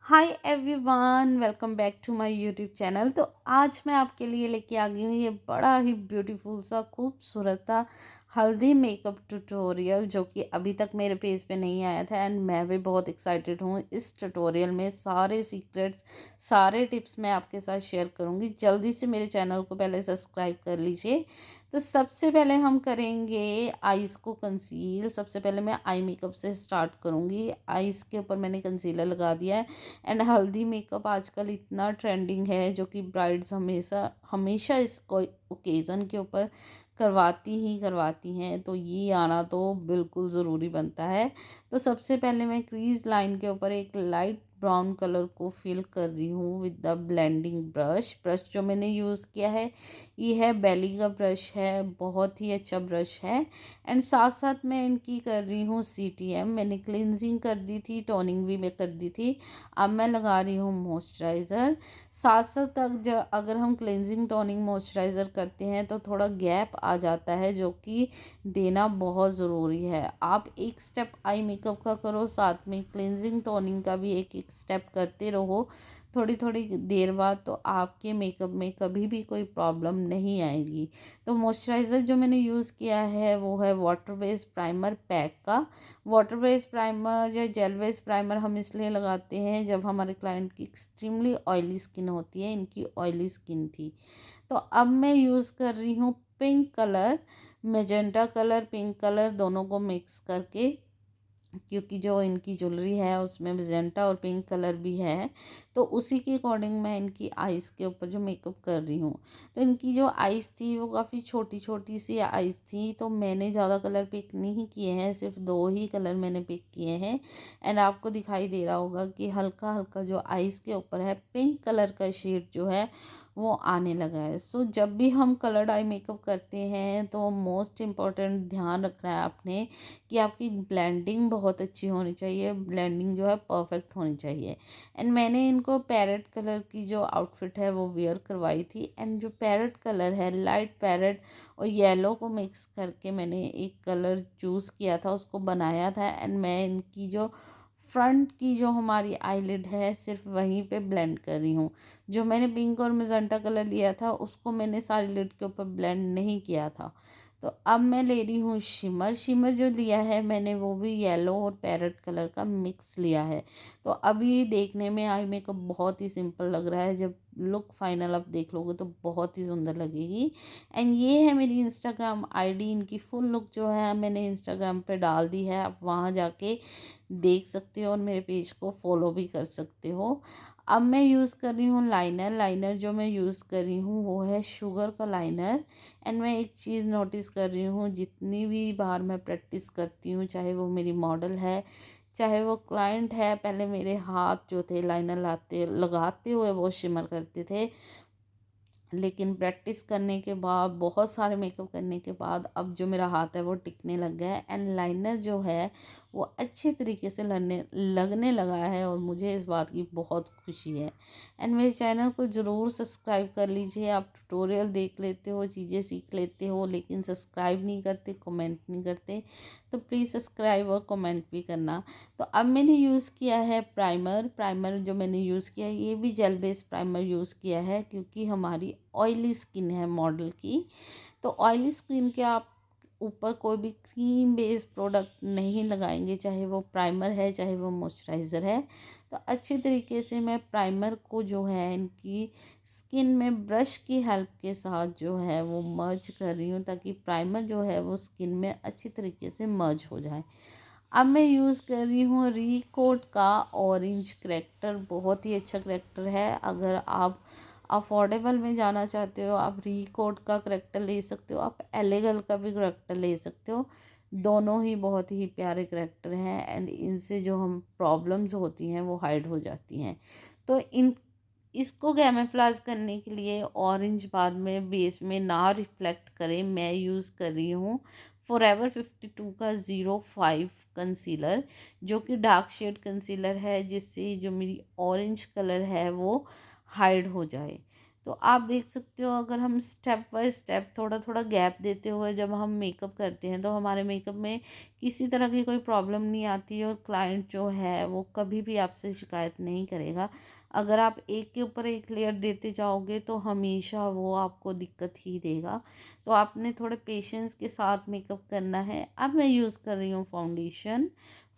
Hi everyone, welcome back to my YouTube channel. तो आज मैं आपके लिए लेके आ गई हूँ ये बड़ा ही ब्यूटीफुल सा खूबसूरत सा हल्दी मेकअप ट्यूटोरियल, जो कि अभी तक मेरे पेज पे नहीं आया था। एंड मैं भी बहुत एक्साइटेड हूँ। इस ट्यूटोरियल में सारे सीक्रेट्स, सारे टिप्स मैं आपके साथ शेयर करूँगी। जल्दी से मेरे चैनल को पहले सब्सक्राइब कर लीजिए। तो सबसे पहले हम करेंगे आईज को कंसील। सबसे पहले मैं आई मेकअप से स्टार्ट करूँगी। आईज के ऊपर मैंने कंसीलर लगा दिया है। एंड हल्दी मेकअप आजकल इतना ट्रेंडिंग है, जो कि ब्राइड्स हमेशा हमेशा इस ओकेज़न के ऊपर करवाती हैं। तो ये आना तो बिल्कुल ज़रूरी बनता है। तो सबसे पहले मैं क्रीज लाइन के ऊपर एक लाइट ब्राउन कलर को फिल कर रही हूँ with the blending brush. Brush जो मैंने यूज़ किया है ये है बेली का ब्रश है, बहुत ही अच्छा ब्रश है। एंड साथ साथ मैं इनकी कर रही हूँ CTM। मैंने क्लिनजिंग कर दी थी, टोनिंग भी मैं कर दी थी। अब मैं लगा रही हूँ मॉइस्चराइज़र। साथ साथ तक अगर हम क्लेंजिंग टोनिंग मॉइस्चराइज़र करते हैं तो थोड़ा गैप आ जाता है, जो कि देना बहुत ज़रूरी है। आप एक स्टेप आई मेकअप का करो, साथ में क्लेंजिंग टोनिंग का भी एक एक स्टेप करते रहो थोड़ी थोड़ी देर बाद, तो आपके मेकअप में कभी भी कोई प्रॉब्लम नहीं आएगी। तो मॉइस्चराइज़र जो मैंने यूज़ किया है वो है वाटर बेस्ड प्राइमर पैक का। वाटर बेस्ड प्राइमर या जेल बेस्ड प्राइमर हम इसलिए लगाते हैं जब हमारे क्लाइंट की एक्सट्रीमली ऑयली स्किन होती है। इनकी ऑयली स्किन थी। तो अब मैं यूज़ कर रही हूँ pink colour, magenta colour, pink colour दोनों को मिक्स करके, क्योंकि जो इनकी ज्वेलरी है उसमें मेजेंटा और पिंक कलर भी है। तो उसी के अकॉर्डिंग मैं इनकी आइज़ के ऊपर जो मेकअप कर रही हूँ। तो इनकी जो आइज़ थी वो काफ़ी छोटी छोटी सी आइज़ थी, तो मैंने ज़्यादा कलर पिक नहीं किए हैं, सिर्फ दो ही कलर मैंने पिक किए हैं। एंड आपको दिखाई दे रहा होगा कि हल्का हल्का जो आइज़ के ऊपर है पिंक कलर का शेड जो है वो आने लगा है। सो जब भी हम कलर्ड आई मेकअप करते हैं तो मोस्ट इम्पॉर्टेंट ध्यान रखना है आपने कि आपकी ब्लेंडिंग बहुत अच्छी होनी चाहिए। ब्लेंडिंग जो है परफेक्ट होनी चाहिए। एंड मैंने इनको पैरेट कलर की जो आउटफिट है वो वेयर करवाई थी। एंड जो पैरेट कलर है, लाइट पैरेट और येलो को मिक्स करके मैंने एक कलर चूज़ किया था, उसको बनाया था। एंड मैं इनकी जो फ्रंट की जो हमारी आईलिड है सिर्फ वहीं पे ब्लेंड कर रही हूँ। जो मैंने पिंक और मेजेंटा कलर लिया था उसको मैंने सारी लिड के ऊपर ब्लेंड नहीं किया था। तो अब मैं ले रही हूँ शिमर। शिमर जो लिया है मैंने वो भी येलो और पैरेट कलर का मिक्स लिया है। तो अभी देखने में आई मेकअप बहुत ही सिंपल लग रहा है, जब लुक फाइनल आप देख लोगे तो बहुत ही सुंदर लगेगी। एंड ये है मेरी इंस्टाग्राम आईडी। इनकी फुल लुक जो है मैंने इंस्टाग्राम पे डाल दी है, आप वहाँ जाके देख सकते हो और मेरे पेज को फॉलो भी कर सकते हो। अब मैं यूज़ कर रही हूँ लाइनर। लाइनर जो मैं यूज़ कर रही हूँ वो है शुगर का लाइनर। एंड मैं एक चीज़ नोटिस कर रही हूँ, जितनी भी बार मैं प्रैक्टिस करती हूँ, चाहे वो मेरी मॉडल है चाहे वो क्लाइंट है, पहले मेरे हाथ जो थे लाइनर लाते लगाते हुए वो शिमर करते थे। लेकिन प्रैक्टिस करने के बाद, बहुत सारे मेकअप करने के बाद, अब जो मेरा हाथ है वो टिकने लग गया है। एंड लाइनर जो है वो अच्छे तरीके से लगने लगा है और मुझे इस बात की बहुत खुशी है। एंड मेरे चैनल को ज़रूर सब्सक्राइब कर लीजिए। आप ट्यूटोरियल देख लेते हो, चीज़ें सीख लेते हो, लेकिन सब्सक्राइब नहीं करते, कमेंट नहीं करते। तो प्लीज़ सब्सक्राइब और कमेंट भी करना। तो अब मैंने यूज़ किया है प्राइमर। प्राइमर जो मैंने यूज़ किया है ये भी जेल बेस्ड प्राइमर यूज़ किया है, क्योंकि हमारी ऑयली स्किन है मॉडल की। तो ऑयली स्किन के आप ऊपर कोई भी क्रीम बेस्ड प्रोडक्ट नहीं लगाएंगे, चाहे वो प्राइमर है चाहे वो मॉइस्चराइज़र है। तो अच्छे तरीके से मैं प्राइमर को जो है इनकी स्किन में ब्रश की हेल्प के साथ जो है वो मर्ज कर रही हूँ, ताकि प्राइमर जो है वो स्किन में अच्छी तरीके से मर्ज हो जाए। अब मैं यूज़ कर रही हूँ रिकोट का ऑरेंज करेक्टर। बहुत ही अच्छा करेक्टर है। अगर आप अफोर्डेबल में जाना चाहते हो आप रिकोट का करेक्टर ले सकते हो, आप एलेगल का भी करेक्टर ले सकते हो। दोनों ही बहुत ही प्यारे करेक्टर हैं। एंड इनसे जो हम प्रॉब्लम्स होती हैं वो हाइड हो जाती हैं। तो इन इसको कैमोफ्लेज करने के लिए ऑरेंज बाद में बेस में ना रिफ्लेक्ट करे, मैं यूज़ कर रही हूँ फॉरएवर 52 का 05 कंसीलर, जो कि डार्क शेड कंसीलर है, जिससे जो मेरी ऑरेंज कलर है वो हाइड हो जाए। तो आप देख सकते हो अगर हम स्टेप बाय स्टेप थोड़ा थोड़ा गैप देते हुए जब हम मेकअप करते हैं तो हमारे मेकअप में किसी तरह की कोई प्रॉब्लम नहीं आती और क्लाइंट जो है वो कभी भी आपसे शिकायत नहीं करेगा। अगर आप एक के ऊपर एक लेयर देते जाओगे तो हमेशा वो आपको दिक्कत ही देगा। तो आपने थोड़े पेशेंस के साथ मेकअप करना है। अब मैं यूज़ कर रही हूँ फाउंडेशन,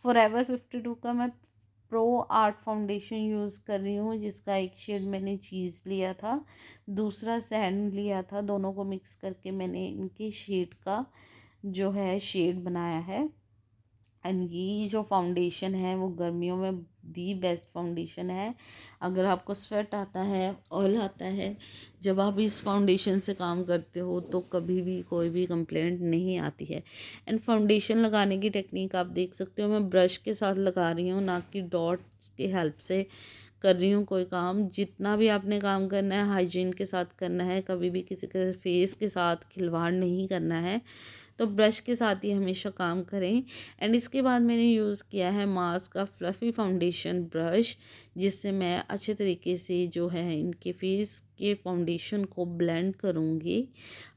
फॉरएवर 52 का मैं प्रो आर्ट फाउंडेशन यूज़ कर रही हूँ, जिसका एक शेड मैंने चीज़ लिया था, दूसरा सैंड लिया था, दोनों को मिक्स करके मैंने इनके शेड का जो है शेड बनाया है। एंड ये जो फाउंडेशन है वो गर्मियों में दी बेस्ट फाउंडेशन है। अगर आपको स्वेट आता है, ऑयल आता है, जब आप इस फाउंडेशन से काम करते हो तो कभी भी कोई भी कंप्लेंट नहीं आती है। एंड फाउंडेशन लगाने की टेक्निक आप देख सकते हो, मैं ब्रश के साथ लगा रही हूँ, ना कि डॉट्स की हेल्प से कर रही हूँ कोई काम। जितना भी आपने काम करना है हाइजीन के साथ करना है, कभी भी किसी के फेस के साथ खिलवाड़ नहीं करना है, तो ब्रश के साथ ही हमेशा काम करें। एंड इसके बाद मैंने यूज़ किया है मार्स का फ्लफ़ी फाउंडेशन ब्रश, जिससे मैं अच्छे तरीके से जो है इनके फेस के फाउंडेशन को ब्लेंड करूँगी।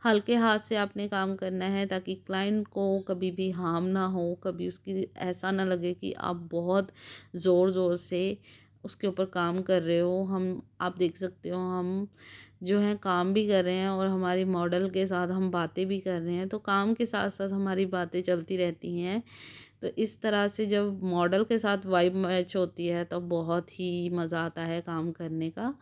हल्के हाथ से आपने काम करना है ताकि क्लाइंट को कभी भी हार्म ना हो, कभी उसकी ऐसा ना लगे कि आप बहुत ज़ोर ज़ोर से उसके ऊपर काम कर रहे हो। हम आप देख सकते हो हम जो है काम भी कर रहे हैं और हमारी मॉडल के साथ हम बातें भी कर रहे हैं, तो काम के साथ साथ हमारी बातें चलती रहती हैं। तो इस तरह से जब मॉडल के साथ वाइब मैच होती है तो बहुत ही मज़ा आता है काम करने का।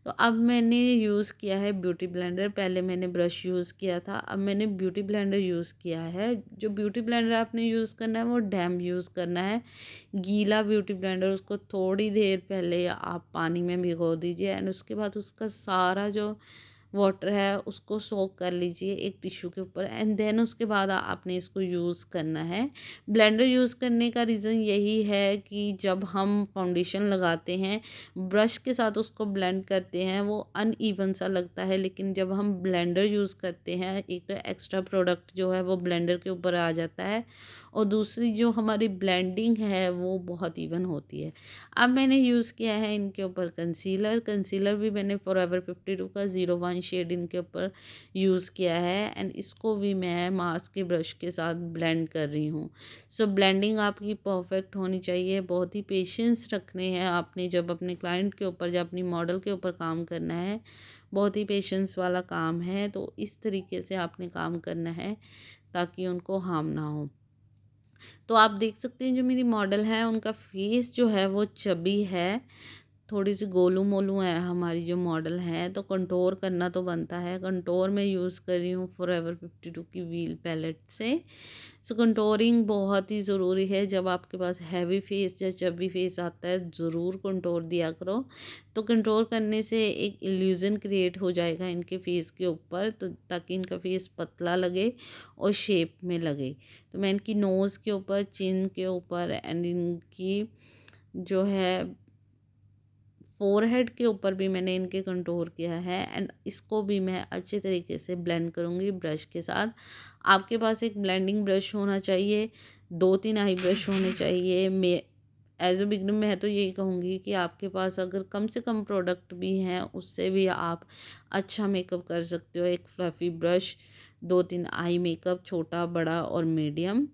तो अब मैंने यूज़ किया है ब्यूटी ब्लेंडर, पहले मैंने ब्रश यूज़ किया था, अब मैंने ब्यूटी ब्लेंडर यूज़ किया है। जो ब्यूटी ब्लेंडर आपने यूज़ करना है वो डैम्प यूज़ करना है। गीला ब्यूटी ब्लेंडर, उसको थोड़ी देर पहले आप पानी में भिगो दीजिए एंड उसके बाद उसका सारा जो वाटर है उसको सोक कर लीजिए एक टिश्यू के ऊपर एंड देन उसके बाद आपने इसको यूज़ करना है। ब्लेंडर यूज़ करने का रीज़न यही है कि जब हम फाउंडेशन लगाते हैं, ब्रश के साथ उसको ब्लेंड करते हैं, वो अनइवन सा लगता है, लेकिन जब हम ब्लेंडर यूज़ करते हैं, एक तो एक्स्ट्रा प्रोडक्ट जो है वो ब्लेंडर के ऊपर आ जाता है और दूसरी जो हमारी ब्लेंडिंग है वो बहुत इवन होती है। अब मैंने यूज़ किया है इनके ऊपर कंसीलर, कंसीलर भी मैंने फॉरएवर 52 का 01 शेड इनके ऊपर यूज़ किया है एंड इसको भी मैं मार्स के ब्रश के साथ ब्लेंड कर रही हूँ। सो ब्लेंडिंग आपकी परफेक्ट होनी चाहिए, बहुत ही पेशेंस रखने हैं आपने जब अपने क्लाइंट के ऊपर, जब अपनी मॉडल के ऊपर काम करना है, बहुत ही पेशेंस वाला काम है। तो इस तरीके से आपने काम करना है ताकि उनको हार्म ना हो। तो आप देख सकते हैं जो मेरी मॉडल है उनका फेस जो है वो चबी है, थोड़ी सी गोलू मोलू है हमारी जो मॉडल है, तो कंटोर करना तो बनता है। कंटोर मैं यूज़ कर रही हूँ फॉरएवर 52 की व्हील पैलेट से। सो कंटोरिंग बहुत ही ज़रूरी है, जब आपके पास हैवी फेस या चबी फेस आता है ज़रूर कंटोर दिया करो। तो कंटोर करने से एक इल्यूज़न क्रिएट हो जाएगा इनके फेस के ऊपर, तो ताकि इनका फेस पतला लगे और शेप में लगे। तो मैं इनकी नोज़ के ऊपर, चिन के ऊपर एंड इनकी जो है फ़ोरहेड के ऊपर भी मैंने इनके कंटूर किया है एंड इसको भी मैं अच्छे तरीके से ब्लेंड करूँगी ब्रश के साथ। आपके पास एक ब्लेंडिंग ब्रश होना चाहिए, 2-3 आई ब्रश होने चाहिए। मैं एज़ अ बिगिनर मैं तो यही कहूँगी कि आपके पास अगर कम से कम प्रोडक्ट भी हैं, उससे भी आप अच्छा मेकअप कर सकते हो। एक फ्लफ़ी ब्रश, 2-3 आई मेकअप, छोटा, बड़ा और मीडियम।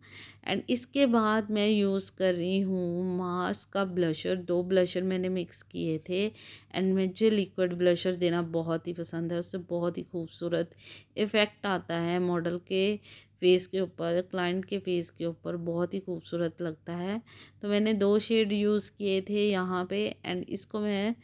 एंड इसके बाद मैं यूज़ कर रही हूँ मार्स का ब्लशर, 2 ब्लशर मैंने मिक्स किए थे एंड मुझे लिक्विड ब्लशर देना बहुत ही पसंद है, उससे बहुत ही खूबसूरत इफ़ेक्ट आता है मॉडल के फेस के ऊपर, क्लाइंट के फेस के ऊपर बहुत ही खूबसूरत लगता है। तो मैंने 2 शेड यूज़ किए थे यहाँ पे एंड इसको मैं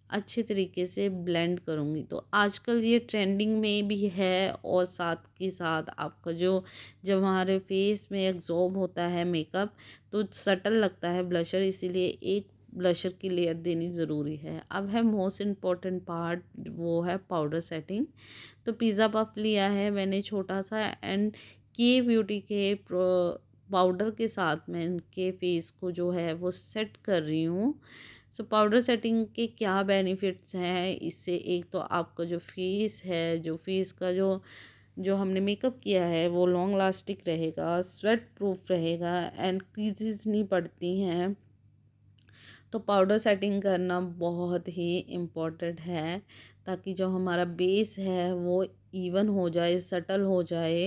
अच्छे तरीके से ब्लेंड करूँगी। तो आजकल ये ट्रेंडिंग में भी है और साथ के साथ आपका जो जब हमारे फेस में एब्ज़ॉर्ब होता है मेकअप तो सटल लगता है ब्लशर, इसीलिए एक ब्लशर की लेयर देनी ज़रूरी है। अब है मोस्ट इम्पॉर्टेंट पार्ट, वो है पाउडर सेटिंग। तो पिज़्ज़ा पफ लिया है मैंने छोटा सा एंड के ब्यूटी के पाउडर के साथ मैं इनके फेस को जो है वो सेट कर रही हूँ। सो पाउडर सेटिंग के क्या बेनिफिट्स हैं इससे, एक तो आपका जो फेस है, जो फेस का जो जो हमने मेकअप किया है वो लॉन्ग लास्टिक रहेगा, स्वेट प्रूफ रहेगा एंड क्रीजेस नहीं पड़ती हैं। तो पाउडर सेटिंग करना बहुत ही इम्पोर्टेंट है, ताकि जो हमारा बेस है वो इवन हो जाए, सटल हो जाए।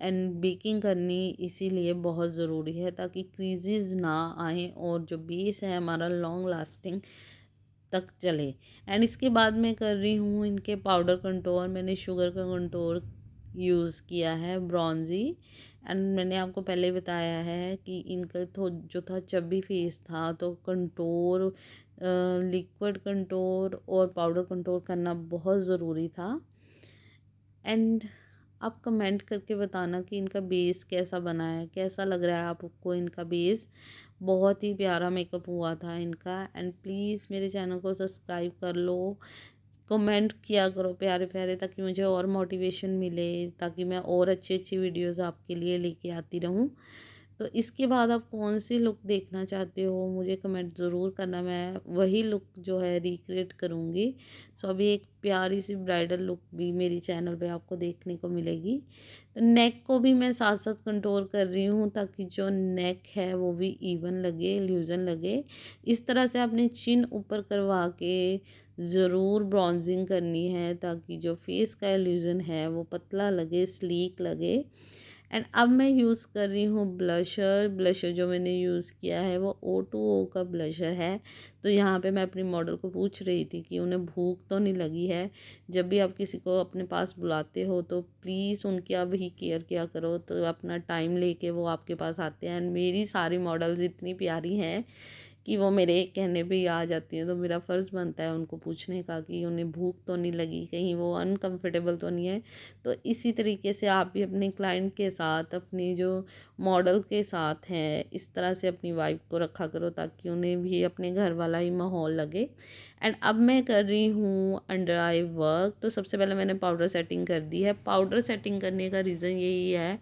एंड बेकिंग करनी इसीलिए बहुत ज़रूरी है, ताकि क्रीजेज ना आए और जो बेस है हमारा लॉन्ग लास्टिंग तक चले। एंड इसके बाद मैं कर रही हूँ इनके पाउडर कंटूर। मैंने शुगर का कंटूर यूज़ किया है, ब्रॉन्जी। एंड मैंने आपको पहले बताया है कि इनका तो जो था चब्बी फेस था, तो कंटूर, लिक्विड कंटूर और पाउडर कंटूर करना बहुत ज़रूरी था। एंड आप कमेंट करके बताना कि इनका बेस कैसा बना है, कैसा लग रहा है आपको इनका बेस। बहुत ही प्यारा मेकअप हुआ था इनका। एंड प्लीज़ मेरे चैनल को सब्सक्राइब कर लो, कमेंट किया करो प्यारे प्यारे, ताकि मुझे और मोटिवेशन मिले, ताकि मैं और अच्छी अच्छी वीडियोस आपके लिए लेके आती रहूं। तो इसके बाद आप कौन सी लुक देखना चाहते हो मुझे कमेंट ज़रूर करना, मैं वही लुक जो है रिक्रिएट करूँगी। सो अभी एक प्यारी सी ब्राइडल लुक भी मेरी चैनल पे आपको देखने को मिलेगी। तो नेक को भी मैं साथ साथ कंटूर कर रही हूँ, ताकि जो नेक है वो भी इवन लगे, इल्यूजन लगे। इस तरह से आपने चिन ऊपर करवा के ज़रूर ब्रॉन्जिंग करनी है, ताकि जो फेस का इल्यूजन है वो पतला लगे, स्लीक लगे। एंड अब मैं यूज़ कर रही हूँ ब्लशर। ब्लशर जो मैंने यूज़ किया है वो O2O का ब्लशर है। तो यहाँ पे मैं अपनी मॉडल को पूछ रही थी कि उन्हें भूख तो नहीं लगी है। जब भी आप किसी को अपने पास बुलाते हो तो प्लीज़ उनकी आप ही केयर किया करो, तो अपना टाइम लेके वो आपके पास आते हैं। एंड मेरी सारी मॉडल्स इतनी प्यारी हैं कि वो मेरे कहने पे ही आ जाती हैं, तो मेरा फ़र्ज़ बनता है उनको पूछने का कि उन्हें भूख तो नहीं लगी, कहीं वो अनकंफर्टेबल तो नहीं है। तो इसी तरीके से आप भी अपने क्लाइंट के साथ, अपनी जो मॉडल के साथ हैं, इस तरह से अपनी वाइफ को रखा करो, ताकि उन्हें भी अपने घर वाला ही माहौल लगे। एंड अब मैं कर रही हूँ अंडर आई वर्क। तो सबसे पहले मैंने पाउडर सेटिंग कर दी है। पाउडर सेटिंग करने का रीज़न यही है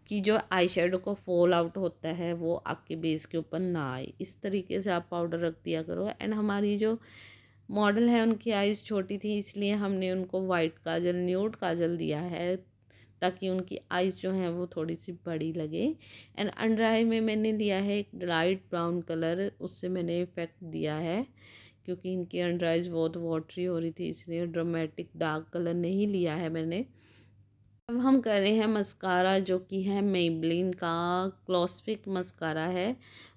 कि जो आई शेडो का फॉल आउट होता है वो आपके बेस के ऊपर ना आए। इस तरीके से आप पाउडर रख दिया करो। एंड हमारी जो मॉडल है उनकी आइज़ छोटी थी, इसलिए हमने उनको वाइट काजल, न्यूड काजल दिया है, ताकि उनकी आइज़ जो हैं वो थोड़ी सी बड़ी लगे। एंड अंडर आई में मैंने लिया है एक लाइट ब्राउन कलर, उससे मैंने इफ़ेक्ट दिया है, क्योंकि इनकी अंडर आइज़ बहुत वाटरी हो रही थी, इसलिए ड्रामेटिक डार्क कलर नहीं लिया है मैंने। अब हम कर रहे हैं मस्कारा, जो कि है मेबलिन का क्लॉस्पिक मस्कारा है।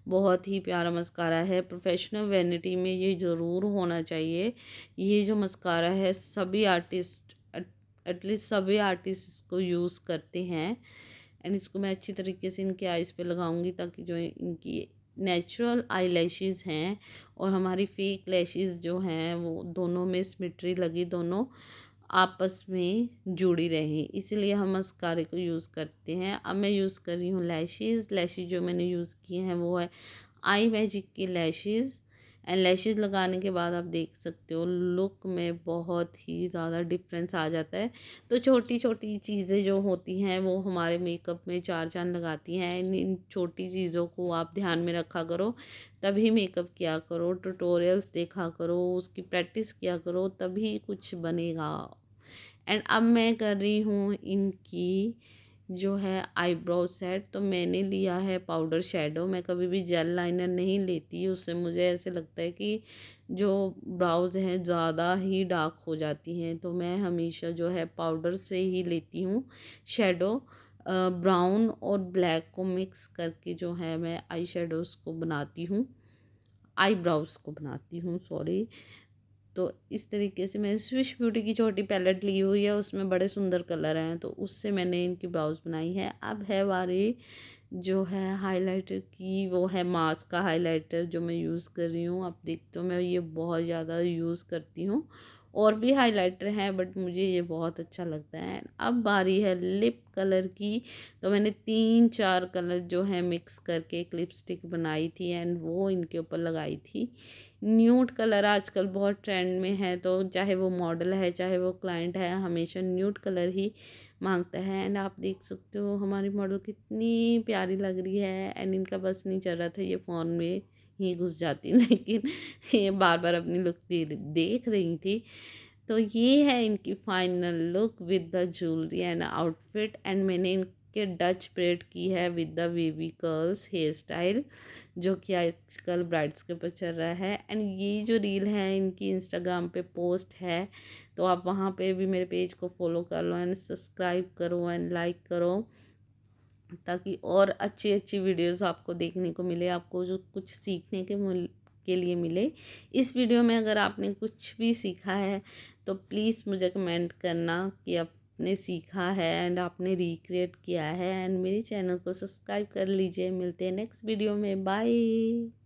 बहुत ही प्यारा मस्कारा है, प्रोफेशनल वैनिटी में ये ज़रूर होना चाहिए। ये जो मस्कारा है सभी आर्टिस्ट, एटलीस्ट सभी आर्टिस्ट इसको यूज़ करते हैं। एंड इसको मैं अच्छी तरीके से इनके आइज़ पे लगाऊंगी, ताकि जो इनकी नेचुरल आई लैशेज़ हैं और हमारी फेक लैशेज़ जो हैं वो दोनों में सिमेट्री लगी, दोनों आपस में जुड़ी रहें, इसीलिए हम मस्कारे को यूज़ करते हैं। अब मैं यूज़ कर रही हूँ लैशेज़। लैशेज़ जो मैंने यूज़ किए हैं वो है आई मैजिक की लैशेज़। एंड लैशेज़ लगाने के बाद आप देख सकते हो लुक में बहुत ही ज़्यादा डिफरेंस आ जाता है। तो छोटी छोटी चीज़ें जो होती हैं वो हमारे मेकअप में चार चांद लगाती हैं। इन छोटी चीज़ों को आप ध्यान में रखा करो, तभी मेकअप किया करो, ट्यूटोरियल्स देखा करो, उसकी प्रैक्टिस किया करो, तभी कुछ बनेगा। एंड अब मैं कर रही हूँ इनकी जो है आईब्रो सेट। तो मैंने लिया है पाउडर शेडो। मैं कभी भी जेल लाइनर नहीं लेती, उससे मुझे ऐसे लगता है कि जो ब्राउज़ हैं ज़्यादा ही डार्क हो जाती हैं, तो मैं हमेशा जो है पाउडर से ही लेती हूँ शेडो। ब्राउन और ब्लैक को मिक्स करके जो है मैं आई शेडोज़ को बनाती हूँ, आईब्राउज़ को बनाती हूँ, सॉरी। तो इस तरीके से मैंने स्विश ब्यूटी की छोटी पैलेट ली हुई है, उसमें बड़े सुंदर कलर हैं, तो उससे मैंने इनकी ब्राउज़ बनाई है। अब है बारी जो है हाइलाइटर की, वो है मार्स का हाइलाइटर जो मैं यूज़ कर रही हूँ। आप देखते हो मैं ये बहुत ज़्यादा यूज़ करती हूँ। और भी हाइलाइटर हैं बट मुझे ये बहुत अच्छा लगता है। अब बारी है लिप कलर की। तो मैंने 3-4 कलर जो है मिक्स करके एक लिपस्टिक बनाई थी एंड वो इनके ऊपर लगाई थी। न्यूड कलर आजकल बहुत ट्रेंड में है, तो चाहे वो मॉडल है चाहे वो क्लाइंट है, हमेशा न्यूड कलर ही मांगता है। एंड आप देख सकते हो हमारी मॉडल कितनी प्यारी लग रही है। एंड इनका बस नहीं चल रहा था, ये फ़ोन में ही घुस जाती लेकिन ये बार बार अपनी लुक देख रही थी। तो ये है इनकी final look with the jewellery and outfit. And मैंने के डच ब्रेड की है with the baby curls hairstyle, जो कि आजकल ब्राइड्स के ऊपर चल रहा है। एंड ये जो रील है इनकी इंस्टाग्राम पे पोस्ट है, तो आप वहाँ पे भी मेरे पेज को फॉलो कर लो एंड सब्सक्राइब करो एंड लाइक करो, ताकि और अच्छी अच्छी वीडियोस आपको देखने को मिले, आपको जो कुछ सीखने के लिए मिले। इस वीडियो में अगर आपने कुछ भी सीखा है तो प्लीज़ मुझे कमेंट करना कि आपने सीखा है एंड आपने रिक्रिएट किया है, एंड मेरे चैनल को सब्सक्राइब कर लीजिए। मिलते हैं नेक्स्ट वीडियो में, बाय।